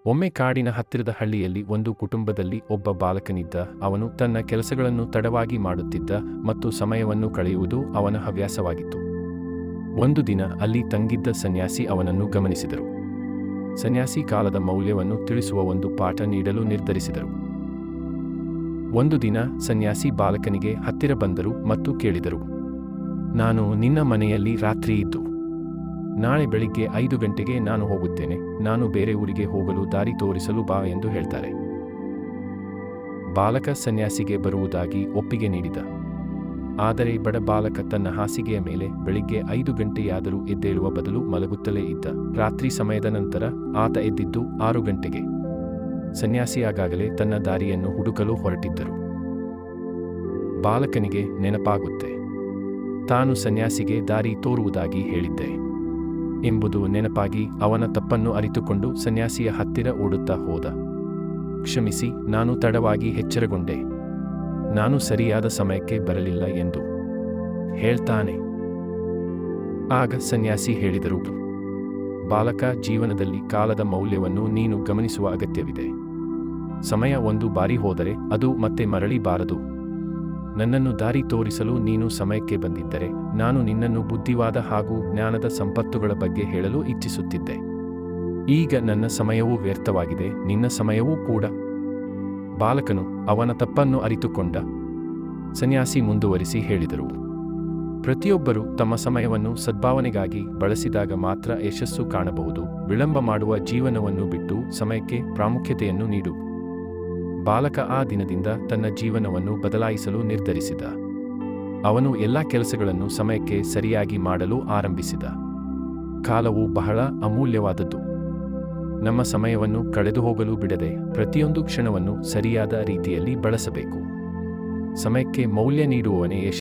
ಒಮ್ಮೆ ಕಾಡಿನ ಹತ್ತಿರದ ಹಳ್ಳಿಯಲ್ಲಿ ಒಂದು ಕುಟುಂಬದಲ್ಲಿ ಒಬ್ಬ ಬಾಲಕನಿದ್ದ. ಅವನು ತನ್ನ ಕೆಲಸಗಳನ್ನು ತಡವಾಗಿ ಮಾಡುತ್ತಿದ್ದ ಮತ್ತು ಸಮಯವನ್ನು ಕಳೆಯುವುದು ಅವನ ಹವ್ಯಾಸವಾಗಿತ್ತು. ಒಂದು ದಿನ ಅಲ್ಲಿ ತಂಗಿದ್ದ ಸನ್ಯಾಸಿ ಅವನನ್ನು ಗಮನಿಸಿದರು. ಸನ್ಯಾಸಿ ಕಾಲದ ಮೌಲ್ಯವನ್ನು ತಿಳಿಸುವ ಒಂದು ಪಾಠ ನೀಡಲು ನಿರ್ಧರಿಸಿದರು. ಒಂದು ದಿನ ಸನ್ಯಾಸಿ ಬಾಲಕನಿಗೆ ಹತ್ತಿರ ಬಂದರು ಮತ್ತು ಕೇಳಿದರು, ನಾನು ನಿನ್ನ ಮನೆಯಲ್ಲಿ ರಾತ್ರಿ ಇದ್ದು ನಾಳೆ ಬೆಳಿಗ್ಗೆ 5 ಗಂಟೆಗೆ ನಾನು ಹೋಗುತ್ತೇನೆ. ನಾನು ಬೇರೆ ಊರಿಗೆ ಹೋಗಲು ದಾರಿ ತೋರಿಸಲು ಬಾ ಎಂದು ಹೇಳ್ತಾರೆ. ಬಾಲಕ ಸನ್ಯಾಸಿಗೆ ಬರುವುದಾಗಿ ಒಪ್ಪಿಗೆ ನೀಡಿದ. ಆದರೆ ಬಡ ಬಾಲಕ ತನ್ನ ಹಾಸಿಗೆಯ ಮೇಲೆ ಬೆಳಿಗ್ಗೆ 5 ಗಂಟೆಯಾದರೂ ಎದ್ದೇಳುವ ಬದಲು ಮಲಗುತ್ತಲೇ ಇದ್ದ. ರಾತ್ರಿ ಸಮಯದ ನಂತರ ಆತ ಎದ್ದಿದ್ದು 6 ಗಂಟೆಗೆ. ಸನ್ಯಾಸಿಯಾಗಲೇ ತನ್ನ ದಾರಿಯನ್ನು ಹುಡುಕಲು ಹೊರಟಿದ್ದರು. ಬಾಲಕನಿಗೆ ನೆನಪಾಗುತ್ತೆ, ತಾನು ಸನ್ಯಾಸಿಗೆ ದಾರಿ ತೋರುವುದಾಗಿ ಹೇಳಿದ್ದೆ ಎಂಬುದು ನೆನಪಾಗಿ ಅವನ ತಪ್ಪನ್ನು ಅರಿತುಕೊಂಡು ಸನ್ಯಾಸಿಯ ಹತ್ತಿರ ಓಡುತ್ತಾ ಹೋದ. ಕ್ಷಮಿಸಿ, ನಾನು ತಡವಾಗಿ ಎಚ್ಚರಗೊಂಡೆ. ನಾನು ಸರಿಯಾದ ಸಮಯಕ್ಕೆ ಬರಲಿಲ್ಲ ಎಂದು ಹೇಳ್ತಾನೆ. ಆಗ ಸನ್ಯಾಸಿ ಹೇಳಿದರು, ಬಾಲಕ, ಜೀವನದಲ್ಲಿ ಕಾಲದ ಮೌಲ್ಯವನ್ನು ನೀನು ಗಮನಿಸುವ ಅಗತ್ಯವಿದೆ. ಸಮಯ ಒಂದು ಬಾರಿ ಹೋದರೆ ಅದು ಮತ್ತೆ ಮರಳಿ ಬಾರದು. ನನ್ನನ್ನು ದಾರಿ ತೋರಿಸಲು ನೀನು ಸಮಯಕ್ಕೆ ಬಂದಿದ್ದರೆ ನಾನು ನಿನ್ನನ್ನು ಬುದ್ಧಿವಾದ ಹಾಗೂ ಜ್ಞಾನದ ಸಂಪತ್ತುಗಳ ಬಗ್ಗೆ ಹೇಳಲು ಇಚ್ಛಿಸುತ್ತಿದ್ದೆ. ಈಗ ನನ್ನ ಸಮಯವೂ ವ್ಯರ್ಥವಾಗಿದೆ, ನಿನ್ನ ಸಮಯವೂ ಕೂಡ. ಬಾಲಕನು ಅವನ ತಪ್ಪನ್ನು ಅರಿತುಕೊಂಡ. ಸನ್ಯಾಸಿ ಮುಂದುವರಿಸಿ ಹೇಳಿದರು, ಪ್ರತಿಯೊಬ್ಬರೂ ತಮ್ಮ ಸಮಯವನ್ನು ಸದ್ಭಾವನೆಗಾಗಿ ಬಳಸಿದಾಗ ಮಾತ್ರ ಯಶಸ್ಸು ಕಾಣಬಹುದು. ವಿಳಂಬ ಮಾಡುವ ಜೀವನವನ್ನು ಬಿಟ್ಟು ಸಮಯಕ್ಕೆ ಪ್ರಾಮುಖ್ಯತೆಯನ್ನು ನೀಡು. ಬಾಲಕ ಆ ದಿನದಿಂದ ತನ್ನ ಜೀವನವನ್ನು ಬದಲಾಯಿಸಲು ನಿರ್ಧರಿಸಿದ. ಅವನು ಎಲ್ಲ ಕೆಲಸಗಳನ್ನು ಸಮಯಕ್ಕೆ ಸರಿಯಾಗಿ ಮಾಡಲು ಆರಂಭಿಸಿದ. ಕಾಲವು ಬಹಳ ಅಮೂಲ್ಯವಾದದ್ದು. ನಮ್ಮ ಸಮಯವನ್ನು ಕಳೆದು ಹೋಗಲು ಬಿಡದೆ ಪ್ರತಿಯೊಂದು ಕ್ಷಣವನ್ನು ಸರಿಯಾದ ರೀತಿಯಲ್ಲಿ ಬಳಸಬೇಕು. ಸಮಯಕ್ಕೆ ಮೌಲ್ಯ ನೀಡುವವನೇ ಯಶಸ್ಸು.